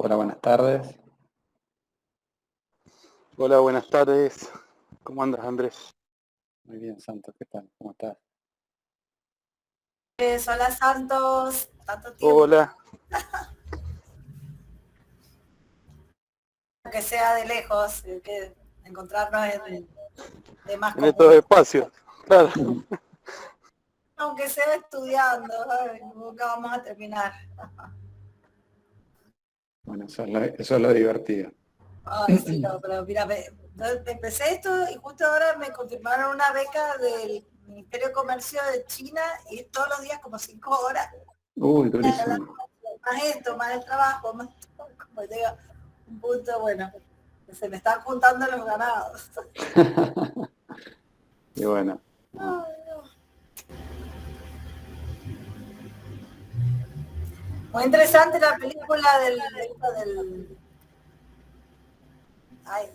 Hola, buenas tardes. Hola, buenas tardes. ¿Cómo andas, Andrés? Muy bien, Santos, ¿qué tal? ¿Cómo estás? Hola Santos, tanto tiempo Hola. que sea de lejos, que encontrarnos de más En estos común. espacios. Claro. Aunque sea estudiando, ay, nunca vamos a terminar. Bueno, eso es lo divertido. Ay, sí, no, pero mira, yo empecé esto y justo ahora me confirmaron una beca del Ministerio de Comercio de China y todos los días como 5 horas. Uy, durísimo. Más esto, más el trabajo, más todo, como llega un punto, bueno, que se me están juntando los ganados. Y bueno, Ay, no. Muy interesante la película del ay,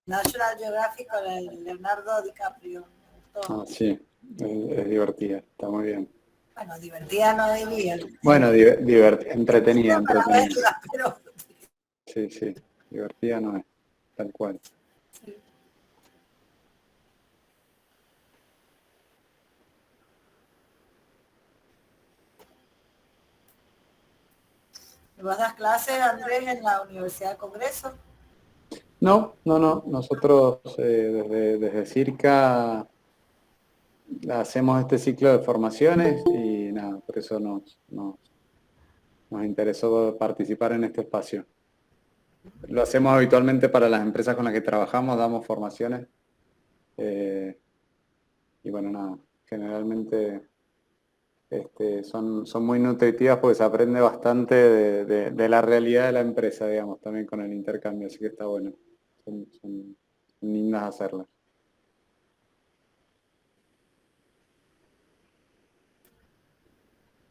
National Geographic con el Leonardo DiCaprio. Me gustó. sí, es divertida, está muy bien. Bueno, divertida no diría. Bueno, entretenida, Divertida para entretenida. verla, pero Sí, sí, divertida no es, tal cual. sí. ¿Vos das clases, Andrés, en la Universidad del Congreso? No, no, no, nosotros desde Circa hacemos este ciclo de formaciones y nada, por eso nos interesó participar en este espacio. Lo hacemos habitualmente para las empresas con las que trabajamos, damos formaciones. Y bueno, nada, generalmente son muy nutritivas porque se aprende bastante de la realidad de la empresa, digamos, también con el intercambio, así que está bueno. Son lindas hacerlas.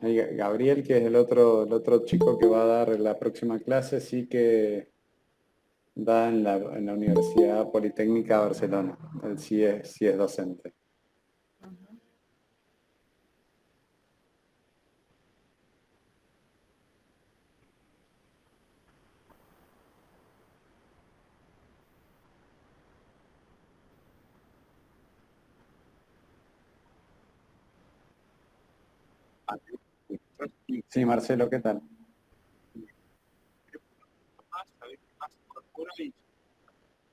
Ahí Gabriel, que es el otro chico que va a dar la próxima clase, sí que da en la Universidad Politécnica de Barcelona. Él sí es docente. Sí, Marcelo, ¿qué tal?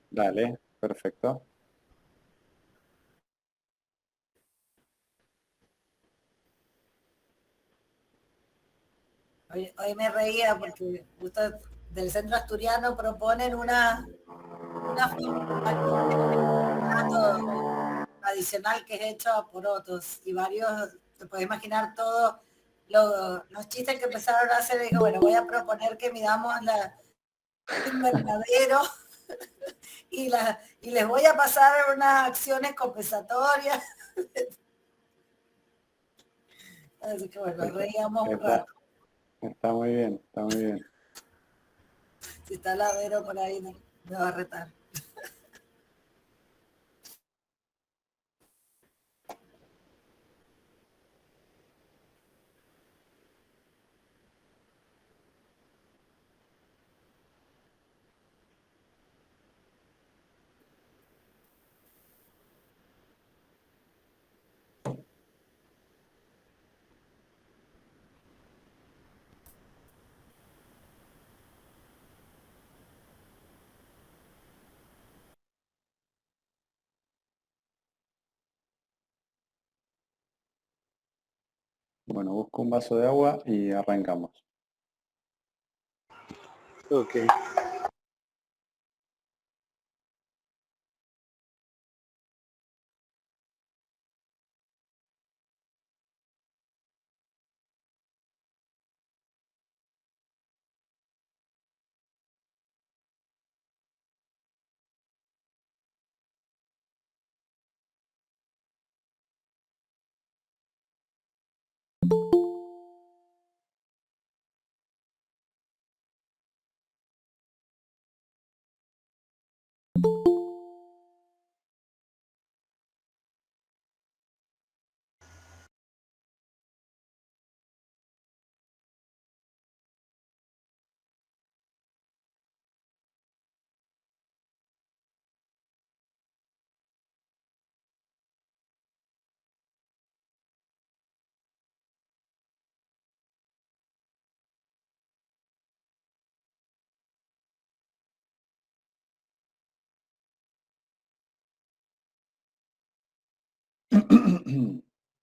Dale, perfecto. Hoy me reía porque justo del centro asturiano proponen una formato tradicional que es hecho a porotos y varios, te puedes imaginar todos los chistes que empezaron a hacer. Digo, bueno, voy a proponer que midamos el invernadero y les voy a pasar unas acciones compensatorias. Así que bueno, reíamos un Está, rato. está muy bien, está muy bien. Si está la Vero por ahí, me va a retar. Bueno, busco un vaso de agua y arrancamos. Ok.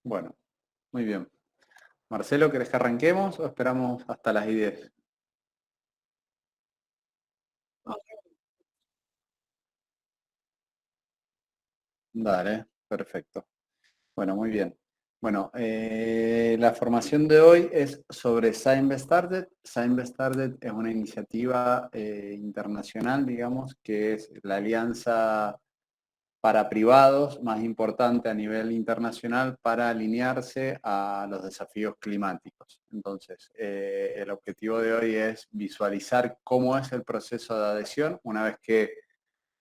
Bueno, muy bien. Marcelo, ¿querés que arranquemos o esperamos hasta las 10? Dale, perfecto. Bueno, muy bien. Bueno, la formación de hoy es sobre Science Started. Science Started es una iniciativa internacional, digamos, que es la alianza para privados más importante a nivel internacional para alinearse a los desafíos climáticos. Entonces, el objetivo de hoy es visualizar cómo es el proceso de adhesión una vez que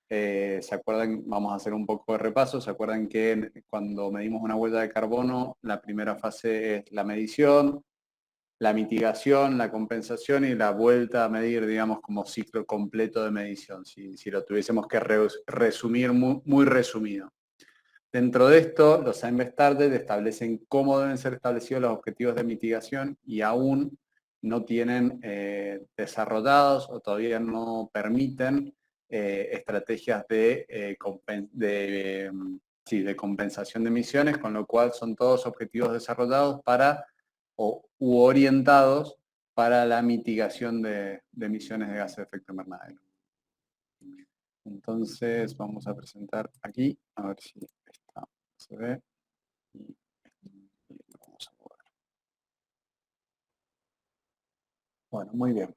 ¿se acuerdan? Vamos a hacer un poco de repaso. ¿Se acuerdan que cuando medimos una huella de carbono, la primera fase es la medición, la mitigación, la compensación y la vuelta a medir, digamos, como ciclo completo de medición, si lo tuviésemos que resumir muy resumido? Dentro de esto, los Science Started establecen cómo deben ser establecidos los objetivos de mitigación y aún no tienen desarrollados o todavía no permiten estrategias de compensación de emisiones, con lo cual son todos objetivos desarrollados para u orientados para la mitigación de emisiones de gases de efecto invernadero. Entonces vamos a presentar aquí, a ver si está, se ve. Y lo vamos a mover. Bueno, muy bien.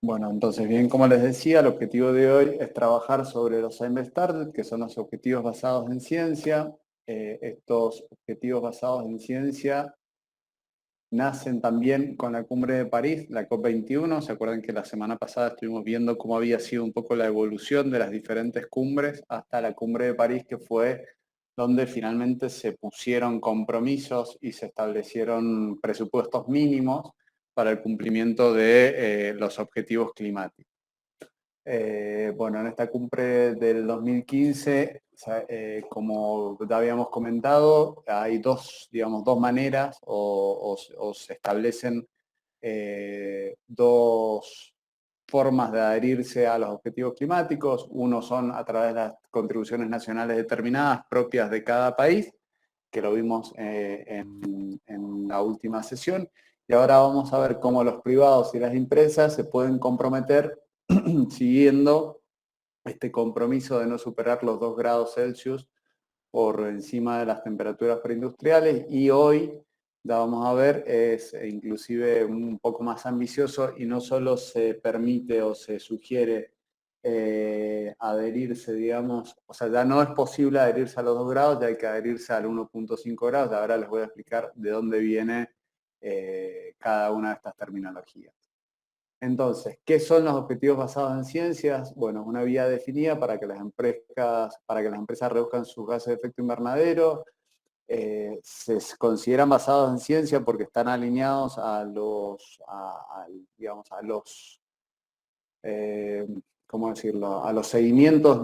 Bueno, entonces, bien, como les decía, el objetivo de hoy es trabajar sobre los Science Started, que son los objetivos basados en ciencia. Estos objetivos basados en ciencia nacen también con la cumbre de París, la COP21. ¿Se acuerdan que la semana pasada estuvimos viendo cómo había sido un poco la evolución de las diferentes cumbres hasta la cumbre de París, que fue donde finalmente se pusieron compromisos y se establecieron presupuestos mínimos para el cumplimiento de los objetivos climáticos? Bueno, en esta cumbre del 2015, como ya habíamos comentado, hay digamos, dos maneras o se establecen dos formas de adherirse a los objetivos climáticos. Uno son a través de las contribuciones nacionales determinadas propias de cada país, que lo vimos en la última sesión. Y ahora vamos a ver cómo los privados y las empresas se pueden comprometer siguiendo este compromiso de no superar los 2 grados Celsius por encima de las temperaturas preindustriales, y hoy, ya vamos a ver, es inclusive un poco más ambicioso y no solo se permite o se sugiere adherirse, digamos, o sea, ya no es posible adherirse a los 2 grados, ya hay que adherirse al 1,5 grados. Ahora les voy a explicar de dónde viene cada una de estas terminologías. Entonces, ¿qué son los objetivos basados en ciencias? Bueno, es una vía definida para que las empresas reduzcan sus gases de efecto invernadero. Se consideran basados en ciencia porque están alineados a digamos, a los ¿cómo decirlo? A los seguimientos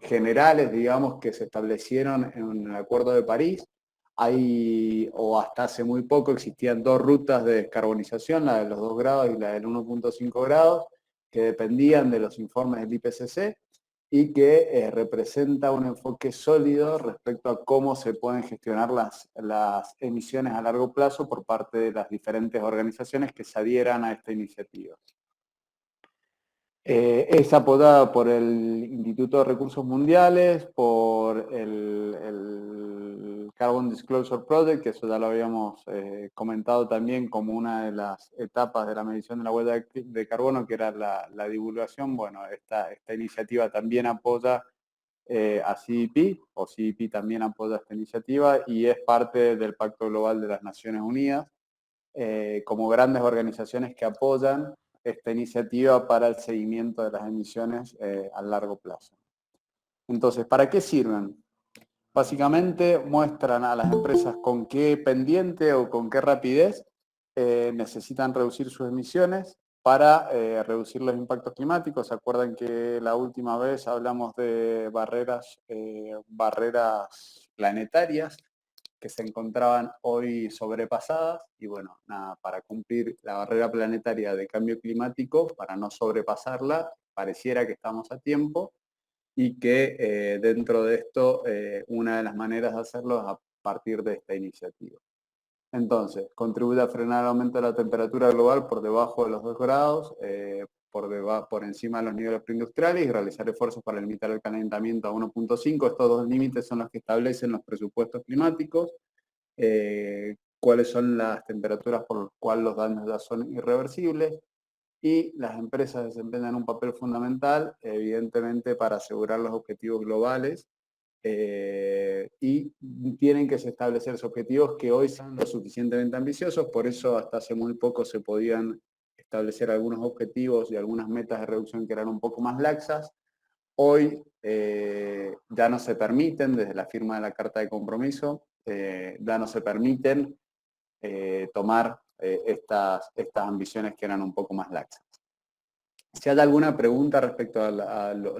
generales, digamos, que se establecieron en el Acuerdo de París. O hasta hace muy poco, existían dos rutas de descarbonización, la de los 2 grados y la del 1,5 grados, que dependían de los informes del IPCC y que representa un enfoque sólido respecto a cómo se pueden gestionar las emisiones a largo plazo por parte de las diferentes organizaciones que se adhieran a esta iniciativa. Es apoyada por el Instituto de Recursos Mundiales, por el Carbon Disclosure Project, que eso ya lo habíamos comentado también como una de las etapas de la medición de la huella de carbono, que era la divulgación. Bueno, esta iniciativa también apoya a CDP, o CDP también apoya esta iniciativa y es parte del Pacto Global de las Naciones Unidas, como grandes organizaciones que apoyan esta iniciativa para el seguimiento de las emisiones a largo plazo. Entonces, ¿para qué sirven? Básicamente muestran a las empresas con qué pendiente o con qué rapidez necesitan reducir sus emisiones para reducir los impactos climáticos. ¿Se acuerdan que la última vez hablamos de barreras planetarias que se encontraban hoy sobrepasadas? Y bueno, nada, para cumplir la barrera planetaria de cambio climático, para no sobrepasarla, pareciera que estamos a tiempo, y que dentro de esto una de las maneras de hacerlo es a partir de esta iniciativa. Entonces, contribuye a frenar el aumento de la temperatura global por debajo de los 2 grados, por encima de los niveles preindustriales y realizar esfuerzos para limitar el calentamiento a 1.5. Estos dos límites son los que establecen los presupuestos climáticos, cuáles son las temperaturas por las cuales los daños ya son irreversibles, y las empresas desempeñan un papel fundamental, evidentemente, para asegurar los objetivos globales, y tienen que establecerse objetivos que hoy son lo suficientemente ambiciosos. Por eso hasta hace muy poco se podían establecer algunos objetivos y algunas metas de reducción que eran un poco más laxas. Hoy ya no se permiten, desde la firma de la Carta de Compromiso, ya no se permiten tomar estas ambiciones que eran un poco más laxas. Si hay alguna pregunta respecto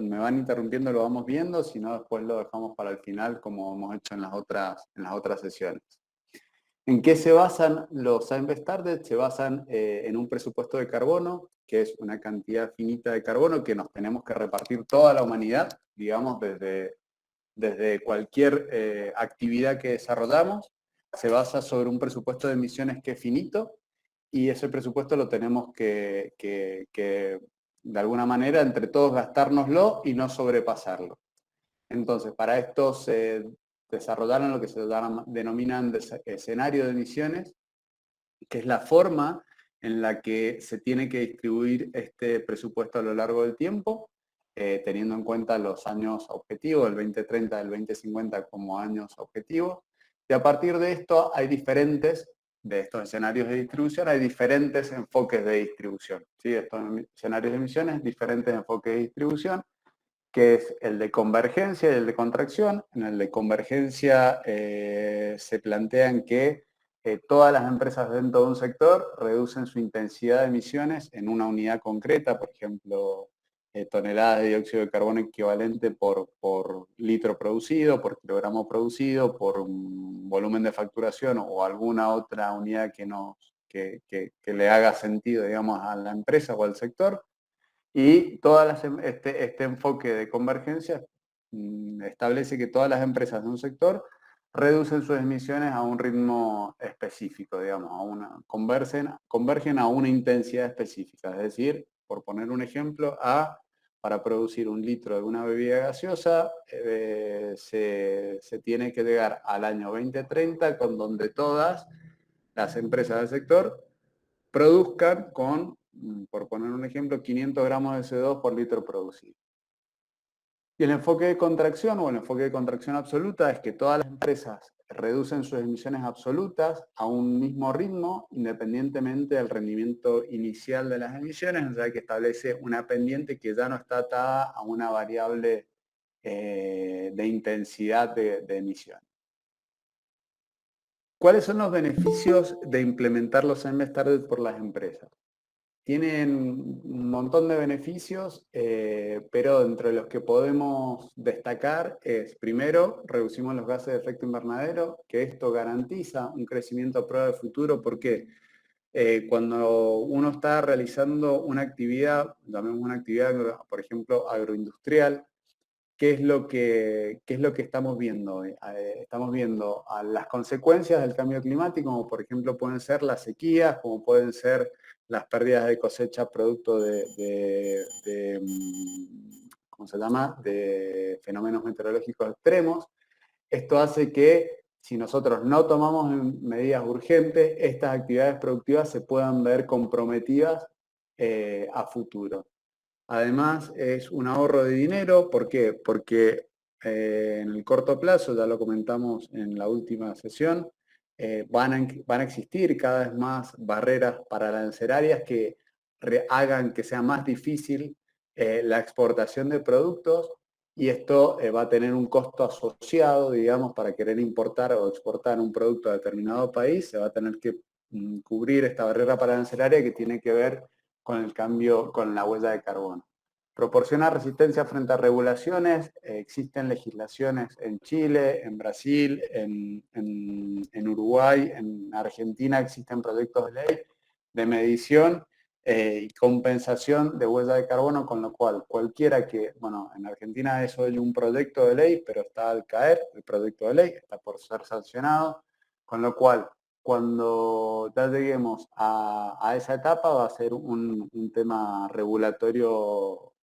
me van interrumpiendo, lo vamos viendo, si no después lo dejamos para el final como hemos hecho en las otras sesiones. ¿En qué se basan los Science-Based Targets? Se basan en un presupuesto de carbono, que es una cantidad finita de carbono que nos tenemos que repartir toda la humanidad, digamos, desde cualquier actividad que desarrollamos. Se basa sobre un presupuesto de emisiones que es finito, y ese presupuesto lo tenemos que de alguna manera entre todos gastárnoslo y no sobrepasarlo. Entonces, para esto se desarrollaron lo que se denominan escenario de emisiones, que es la forma en la que se tiene que distribuir este presupuesto a lo largo del tiempo, teniendo en cuenta los años objetivos, el 2030, el 2050 como años objetivos. Y a partir de esto hay de estos escenarios de distribución, hay diferentes enfoques de distribución. ¿Sí? Estos escenarios de emisiones, diferentes enfoques de distribución, que es el de convergencia y el de contracción. En el de convergencia se plantean que todas las empresas dentro de un sector reducen su intensidad de emisiones en una unidad concreta, por ejemplo, toneladas de dióxido de carbono equivalente por litro producido, por kilogramo producido, por volumen de facturación o alguna otra unidad que le haga sentido, digamos, a la empresa o al sector. Y este enfoque de convergencia establece que todas las empresas de un sector reducen sus emisiones a un ritmo específico, digamos, convergen a una intensidad específica. Es decir, por poner un ejemplo, para producir un litro de una bebida gaseosa se tiene que llegar al año 2030 con donde todas las empresas del sector produzcan con, por poner un ejemplo, 500 gramos de CO2 por litro producido. Y el enfoque de contracción o el enfoque de contracción absoluta es que todas las empresas reducen sus emisiones absolutas a un mismo ritmo, independientemente del rendimiento inicial de las emisiones, o sea que establece una pendiente que ya no está atada a una variable de intensidad de emisión. ¿Cuáles son los beneficios de implementar los Science-Based Targets por las empresas? Tienen un montón de beneficios, pero entre los que podemos destacar es, primero, reducimos los gases de efecto invernadero, que esto garantiza un crecimiento a prueba de futuro, porque cuando uno está realizando una actividad, llamemos una actividad, por ejemplo, agroindustrial, ¿qué es lo que estamos viendo hoy? Estamos viendo las consecuencias del cambio climático, como por ejemplo pueden ser las sequías, como pueden ser las pérdidas de cosecha producto ¿cómo se llama?, de fenómenos meteorológicos extremos. Esto hace que si nosotros no tomamos medidas urgentes, estas actividades productivas se puedan ver comprometidas a futuro. Además, es un ahorro de dinero. ¿Por qué? Porque en el corto plazo, ya lo comentamos en la última sesión, van a existir cada vez más barreras arancelarias que hagan que sea más difícil la exportación de productos, y esto va a tener un costo asociado, digamos, para querer importar o exportar un producto a determinado país. Se va a tener que cubrir esta barrera arancelaria que tiene que ver con el cambio, con la huella de carbono. Proporciona resistencia frente a regulaciones. Existen legislaciones en Chile, en Brasil, en Uruguay, en Argentina existen proyectos de ley de medición y compensación de huella de carbono, con lo cual cualquiera que, bueno, en Argentina es hoy un proyecto de ley, pero está al caer el proyecto de ley, está por ser sancionado, con lo cual cuando ya lleguemos a esa etapa va a ser un tema regulatorio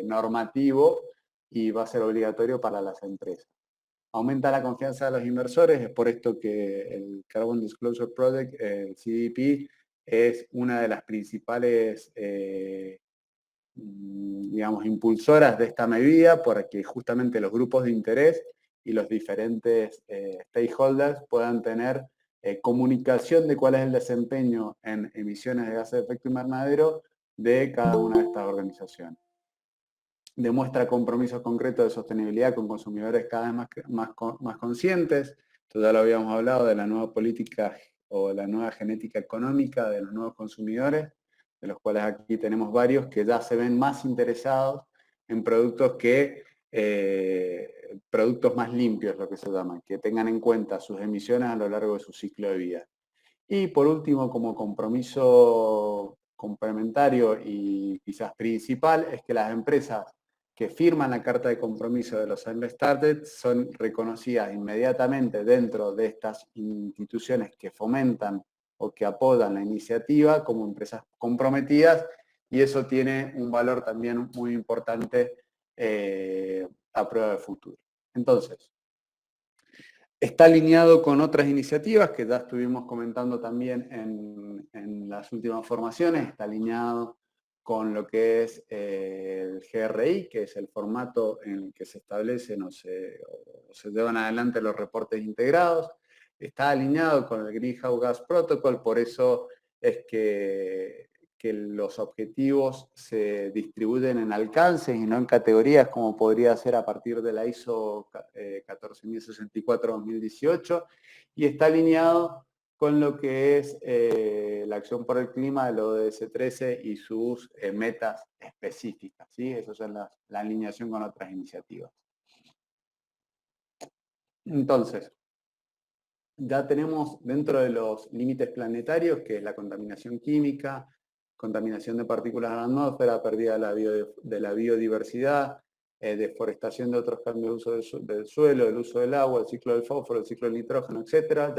normativo y va a ser obligatorio para las empresas. Aumenta la confianza de los inversores, es por esto que el Carbon Disclosure Project, el CDP, es una de las principales, digamos, impulsoras de esta medida, porque justamente los grupos de interés y los diferentes stakeholders puedan tener comunicación de cuál es el desempeño en emisiones de gases de efecto invernadero de cada una de estas organizaciones. Demuestra compromisos concretos de sostenibilidad con consumidores cada vez más conscientes. Esto ya lo habíamos hablado de la nueva política o la nueva genética económica de los nuevos consumidores, de los cuales aquí tenemos varios que ya se ven más interesados en productos productos más limpios, lo que se llaman, que tengan en cuenta sus emisiones a lo largo de su ciclo de vida. Y por último, como compromiso complementario y quizás principal, es que las empresas que firman la carta de compromiso de los Science Started son reconocidas inmediatamente dentro de estas instituciones que fomentan o que apoyan la iniciativa como empresas comprometidas, y eso tiene un valor también muy importante a prueba de futuro. Entonces, está alineado con otras iniciativas que ya estuvimos comentando también en las últimas formaciones, está alineado con lo que es el GRI, que es el formato en el que se establecen o se llevan adelante los reportes integrados, está alineado con el Greenhouse Gas Protocol, por eso es que los objetivos se distribuyen en alcances y no en categorías como podría ser a partir de la ISO 14064-2018, y está alineado con lo que es la acción por el clima del ODS 13 y sus metas específicas, ¿sí? Eso es la alineación con otras iniciativas. Entonces, ya tenemos dentro de los límites planetarios, que es la contaminación química, contaminación de partículas a la atmósfera, pérdida de la biodiversidad, deforestación de otros cambios de uso del suelo, el uso del agua, el ciclo del fósforo, el ciclo del nitrógeno, etc.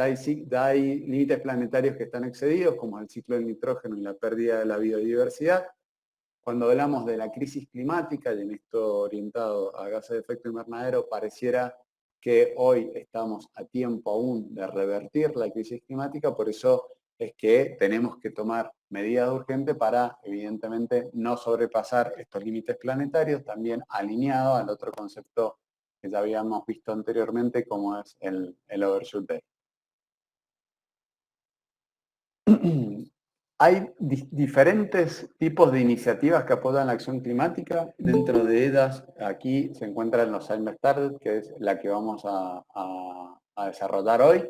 Ya hay límites planetarios que están excedidos, como el ciclo del nitrógeno y la pérdida de la biodiversidad. Cuando hablamos de la crisis climática, y en esto orientado a gases de efecto invernadero, pareciera que hoy estamos a tiempo aún de revertir la crisis climática, por eso es que tenemos que tomar medidas urgentes para, evidentemente, no sobrepasar estos límites planetarios, también alineado al otro concepto que ya habíamos visto anteriormente, como es el overshoot day. Hay diferentes tipos de iniciativas que apoyan la acción climática. Dentro de ellas, aquí se encuentran los Science Started, que es la que vamos a desarrollar hoy.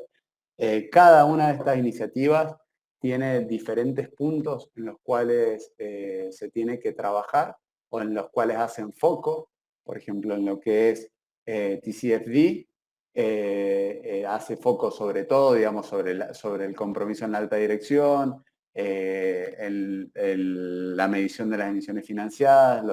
Cada una de estas iniciativas tiene diferentes puntos en los cuales se tiene que trabajar o en los cuales hacen foco. Por ejemplo, en lo que es TCFD, hace foco sobre todo, digamos, sobre el compromiso en la alta dirección, la medición de las emisiones financiadas,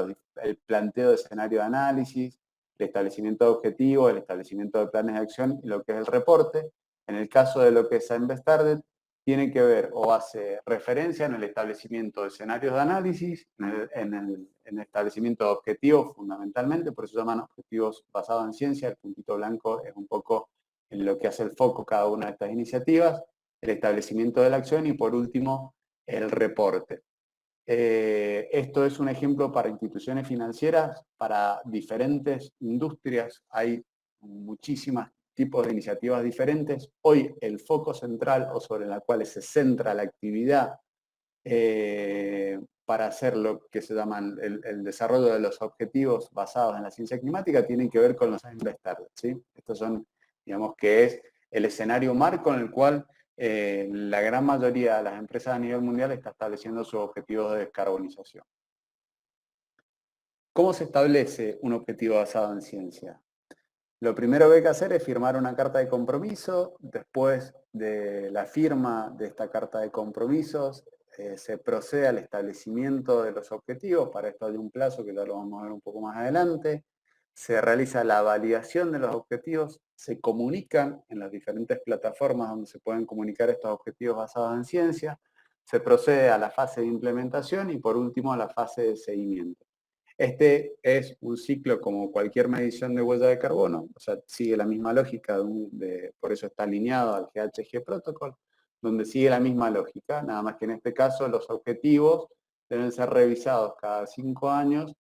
el planteo de escenario de análisis, el establecimiento de objetivos, el establecimiento de planes de acción y lo que es el reporte. En el caso de lo que es Science Started, tiene que ver o hace referencia en el establecimiento de escenarios de análisis, en el establecimiento de objetivos fundamentalmente, por eso se llaman objetivos basados en ciencia. El puntito blanco es un poco en lo que hace el foco cada una de estas iniciativas, el establecimiento de la acción y por último el reporte. Esto es un ejemplo para instituciones financieras, para diferentes industrias, hay muchísimos tipos de iniciativas diferentes. Hoy el foco central o sobre la cual se centra la actividad para hacer lo que se llaman el desarrollo de los objetivos basados en la ciencia climática tiene que ver con los Science Started, ¿sí? Estos son, digamos, que es el escenario marco en el cual la gran mayoría de las empresas a nivel mundial está estableciendo sus objetivos de descarbonización. ¿Cómo se establece un objetivo basado en ciencia? Lo primero que hay que hacer es firmar una carta de compromiso. Después de la firma de esta carta de compromisos, se procede al establecimiento de los objetivos. Para esto hay un plazo que ya lo vamos a ver un poco más adelante. Se realiza la validación de los objetivos, se comunican en las diferentes plataformas donde se pueden comunicar estos objetivos basados en ciencia, se procede a la fase de implementación y por último a la fase de seguimiento. Este es un ciclo como cualquier medición de huella de carbono, o sea, sigue la misma lógica, por eso está alineado al GHG Protocol, donde sigue la misma lógica, nada más que en este caso los objetivos deben ser revisados cada 5 años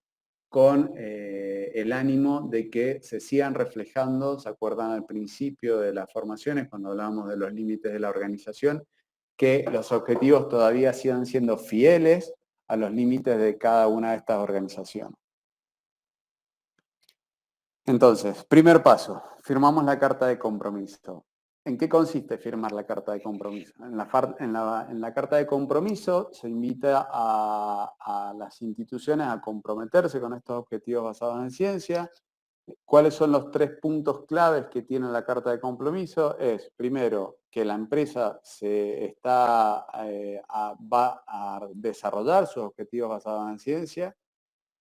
con el ánimo de que se sigan reflejando, ¿se acuerdan al principio de las formaciones cuando hablábamos de los límites de la organización? Que los objetivos todavía sigan siendo fieles a los límites de cada una de estas organizaciones. Entonces, primer paso, firmamos la carta de compromiso. ¿En qué consiste firmar la carta de compromiso? En la carta de compromiso se invita a las instituciones a comprometerse con estos objetivos basados en ciencia. ¿Cuáles son los 3 puntos claves que tiene la carta de compromiso? Es, primero, que la empresa va a desarrollar sus objetivos basados en ciencia,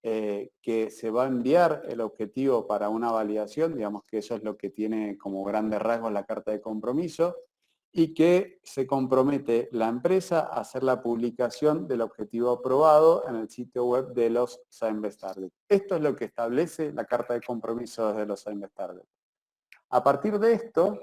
que se va a enviar el objetivo para una validación, digamos que eso es lo que tiene como grandes rasgos la carta de compromiso, y que se compromete la empresa a hacer la publicación del objetivo aprobado en el sitio web de los Science Targets. Esto es lo que establece la carta de compromiso desde los Science Targets. A partir de esto,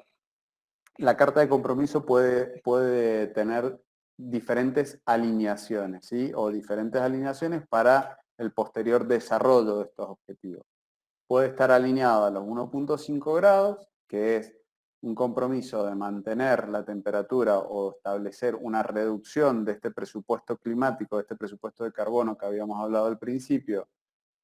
la carta de compromiso puede tener diferentes alineaciones, ¿sí? O diferentes alineaciones para el posterior desarrollo de estos objetivos. Puede estar alineado a los 1.5 grados, que es un compromiso de mantener la temperatura o establecer una reducción de este presupuesto climático, de este presupuesto de carbono que habíamos hablado al principio,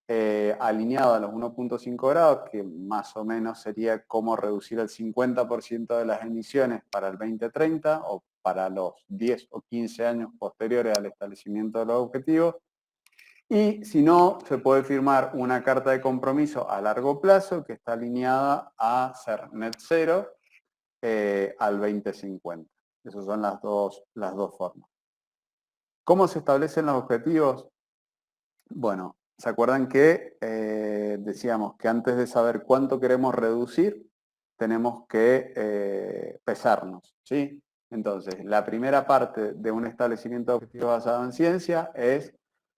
alineado a los 1.5 grados, que más o menos sería como reducir el 50% de las emisiones para el 2030 o para los 10 o 15 años posteriores al establecimiento de los objetivos. Y si no, se puede firmar una carta de compromiso a largo plazo que está alineada a ser net cero al 2050. Esas son las dos formas. ¿Cómo se establecen los objetivos? Bueno, ¿se acuerdan que decíamos que antes de saber cuánto queremos reducir, tenemos que pesarnos, ¿sí? Entonces, la primera parte de un establecimiento de objetivos basado en ciencia es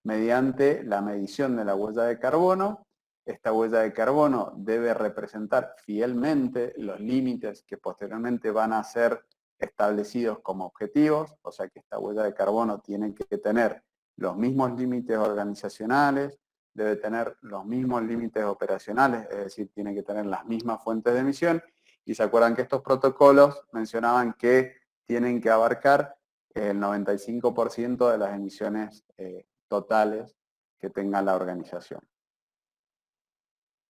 mediante la medición de la huella de carbono. Esta huella de carbono debe representar fielmente los límites que posteriormente van a ser establecidos como objetivos, o sea que esta huella de carbono tiene que tener los mismos límites organizacionales, debe tener los mismos límites operacionales, es decir, tiene que tener las mismas fuentes de emisión. Y se acuerdan que estos protocolos mencionaban que tienen que abarcar el 95% de las emisiones totales que tenga la organización.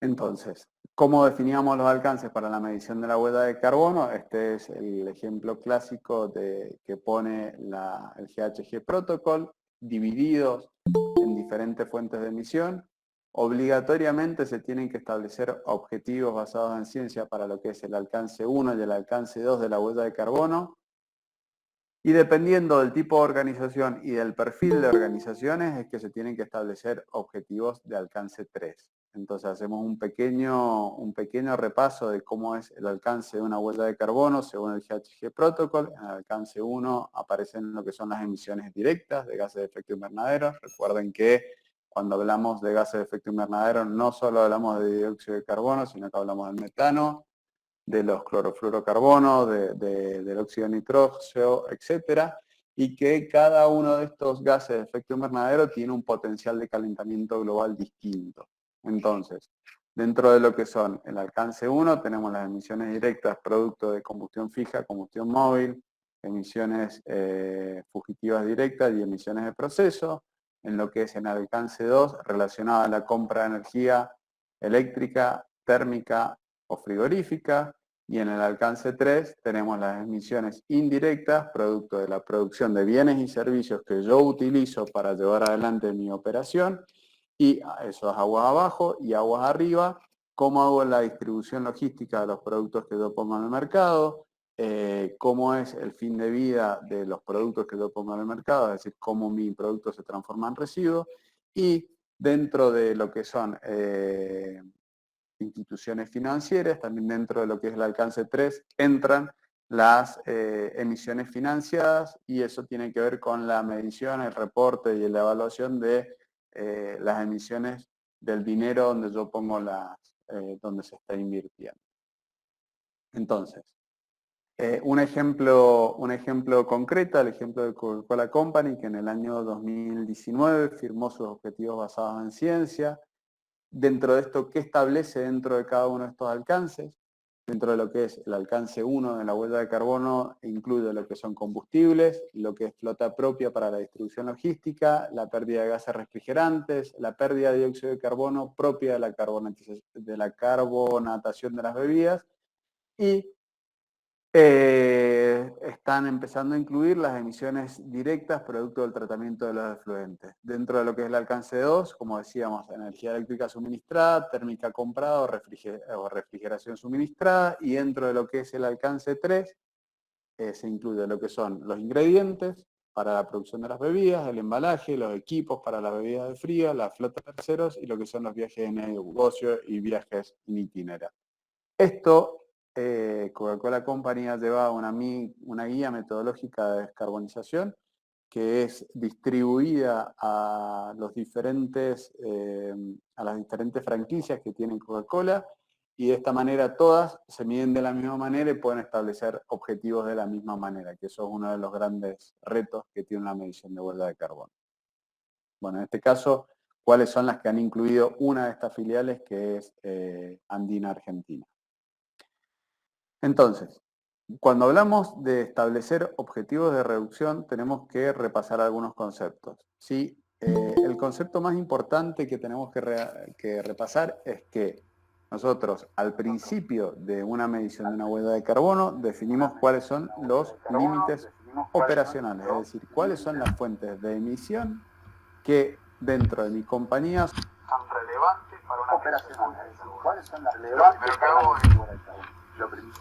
Entonces, ¿cómo definíamos los alcances para la medición de la huella de carbono? Este es el ejemplo clásico que pone el GHG Protocol, divididos en diferentes fuentes de emisión. Obligatoriamente se tienen que establecer objetivos basados en ciencia para lo que es el alcance 1 y el alcance 2 de la huella de carbono. Y dependiendo del tipo de organización y del perfil de organizaciones es que se tienen que establecer objetivos de alcance 3. Entonces hacemos un pequeño repaso de cómo es el alcance de una huella de carbono según el GHG Protocol. En el alcance 1 aparecen lo que son las emisiones directas de gases de efecto invernadero. Recuerden que cuando hablamos de gases de efecto invernadero no solo hablamos de dióxido de carbono, sino que hablamos del metano, de los clorofluorocarbonos, del óxido de nitrógeno, etcétera, y que cada uno de estos gases de efecto invernadero tiene un potencial de calentamiento global distinto. Entonces, dentro de lo que son el alcance 1, tenemos las emisiones directas producto de combustión fija, combustión móvil, emisiones fugitivas directas y emisiones de proceso. En lo que es en el alcance 2, relacionado a la compra de energía eléctrica, térmica o frigorífica, y en el alcance 3 tenemos las emisiones indirectas, producto de la producción de bienes y servicios que yo utilizo para llevar adelante mi operación, y eso es aguas abajo y aguas arriba, cómo hago la distribución logística de los productos que yo pongo en el mercado, cómo es el fin de vida de los productos que yo pongo en el mercado, es decir, cómo mi producto se transforma en residuo, y dentro de lo que son instituciones financieras, también dentro de lo que es el alcance 3, entran las emisiones financiadas, y eso tiene que ver con la medición, el reporte y la evaluación de las emisiones del dinero donde yo pongo donde se está invirtiendo. Entonces, un ejemplo concreto, el ejemplo de Coca-Cola Company, que en el año 2019 firmó sus objetivos basados en ciencia. Dentro de esto, ¿qué establece dentro de cada uno de estos alcances? Dentro de lo que es el alcance 1 de la huella de carbono, incluye lo que son combustibles, lo que es flota propia para la distribución logística, la pérdida de gases refrigerantes, la pérdida de dióxido de carbono propia de la carbonatación de las bebidas, y están empezando a incluir las emisiones directas producto del tratamiento de los efluentes. Dentro de lo que es el alcance 2, como decíamos, energía eléctrica suministrada, térmica comprada o refrigeración suministrada, y dentro de lo que es el alcance 3, se incluye lo que son los ingredientes para la producción de las bebidas, el embalaje, los equipos para las bebidas de frío, la flota de terceros y lo que son los viajes en negocio y viajes in itinera. Esto, Coca-Cola Company ha llevado una guía metodológica de descarbonización que es distribuida a las diferentes franquicias que tienen Coca-Cola, y de esta manera todas se miden de la misma manera y pueden establecer objetivos de la misma manera, que eso es uno de los grandes retos que tiene la medición de huella de carbono. Bueno, en este caso, ¿cuáles son las que han incluido una de estas filiales, que es Andina Argentina? Entonces, cuando hablamos de establecer objetivos de reducción, tenemos que repasar algunos conceptos, ¿sí? El concepto más importante que tenemos que repasar es que nosotros, al principio de una medición de una huella de carbono, definimos cuáles son los límites operacionales, es decir, cuáles son las fuentes de emisión que dentro de mi compañía son relevantes para una operación. ¿Cuáles son las relevantes para una huella de carbono? Lo primero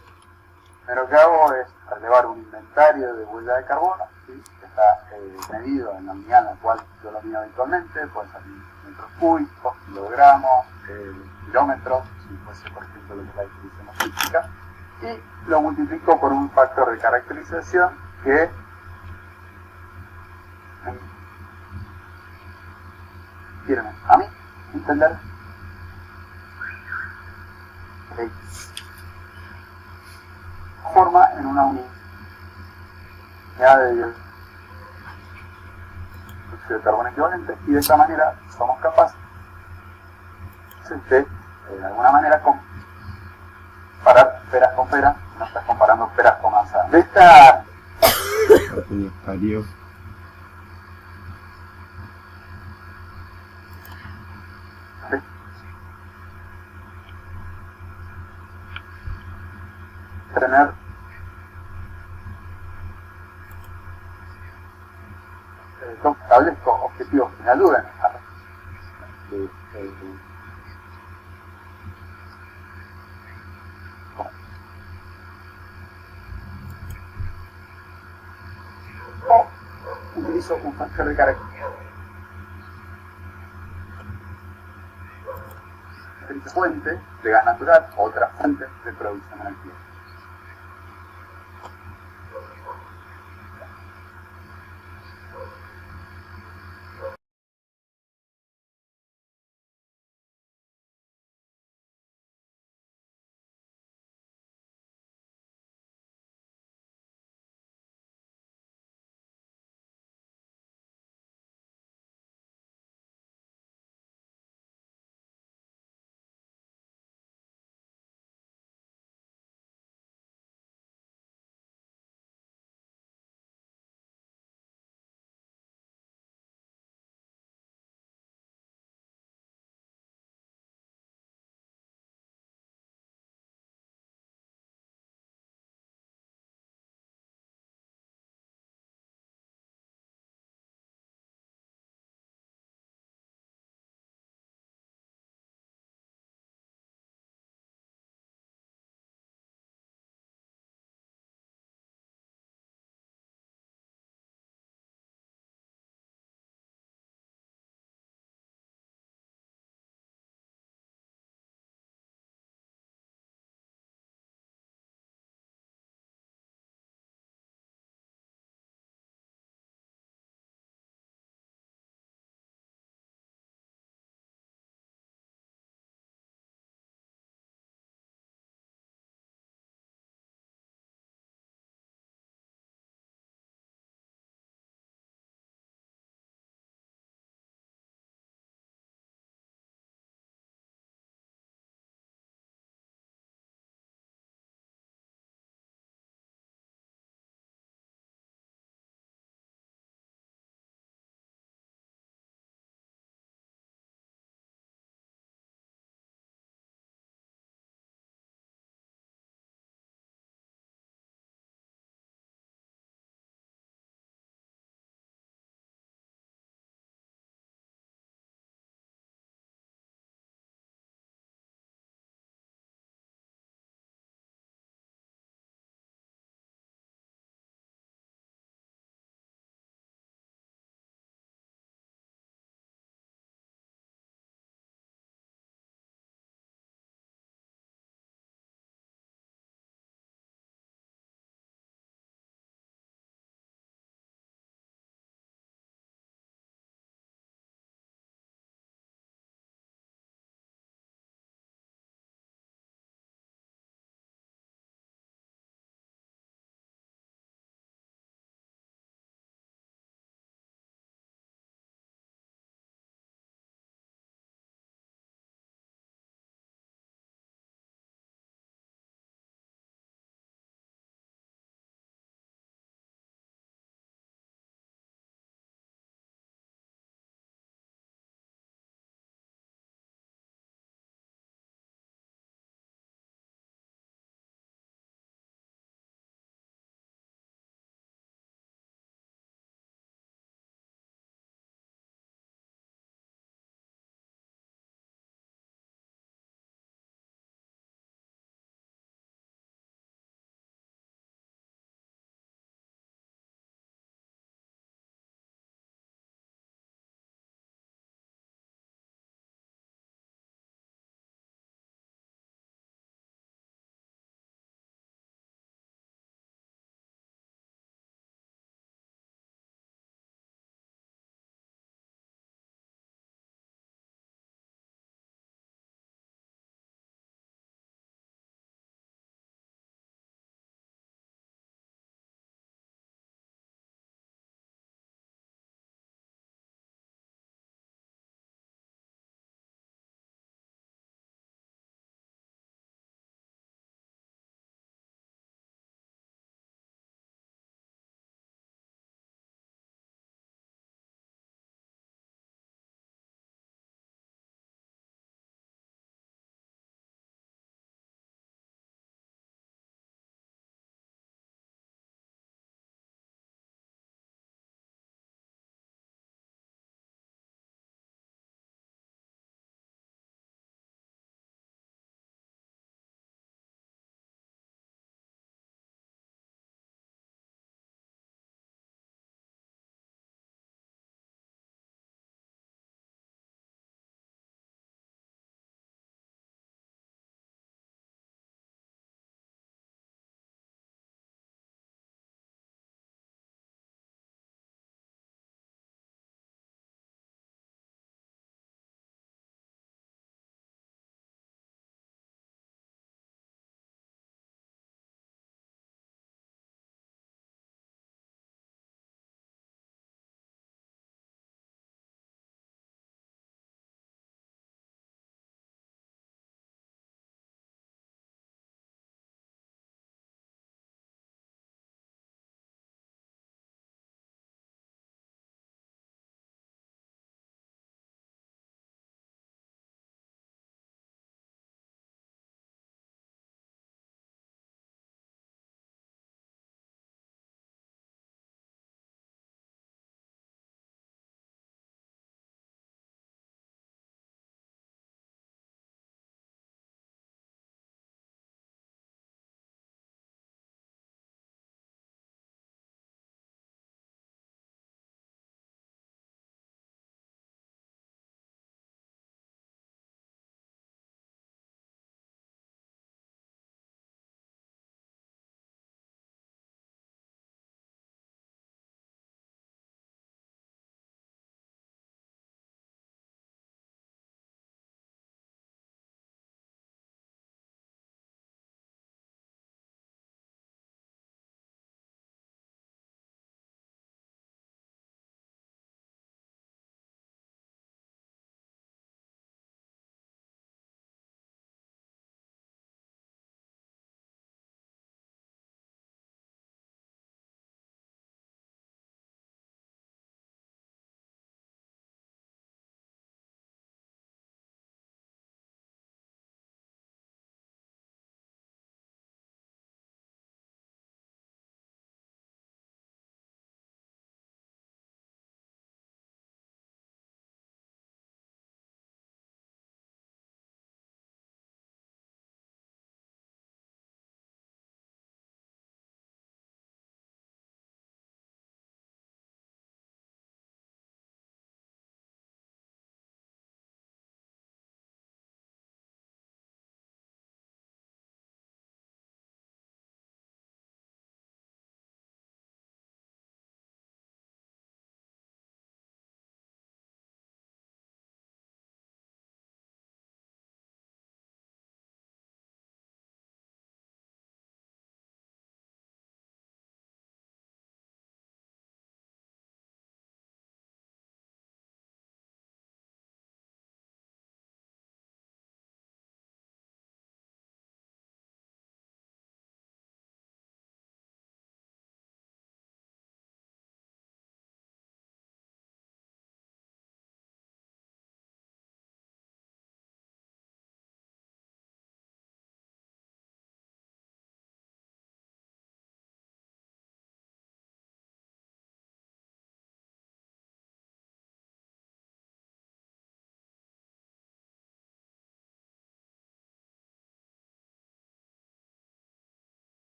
que hago es relevar un inventario de huella de carbono, ¿sí? Que está medido en la unidad en la cual yo lo mido habitualmente, puede ser metros cúbicos, kilogramos, kilómetros, si fuese por ejemplo lo que es la distribución logística, y lo multiplico por un factor de caracterización que quieren a mí entender forma en una unidad de dióxido de carbono equivalente, y de esta manera somos capaces de alguna manera comparar peras con peras, no estás comparando peras con manzanas. De esta tener establezco objetivos que me ayuden a o utilizo un factor de característica fuente de gas natural, otra fuente de producción de energía.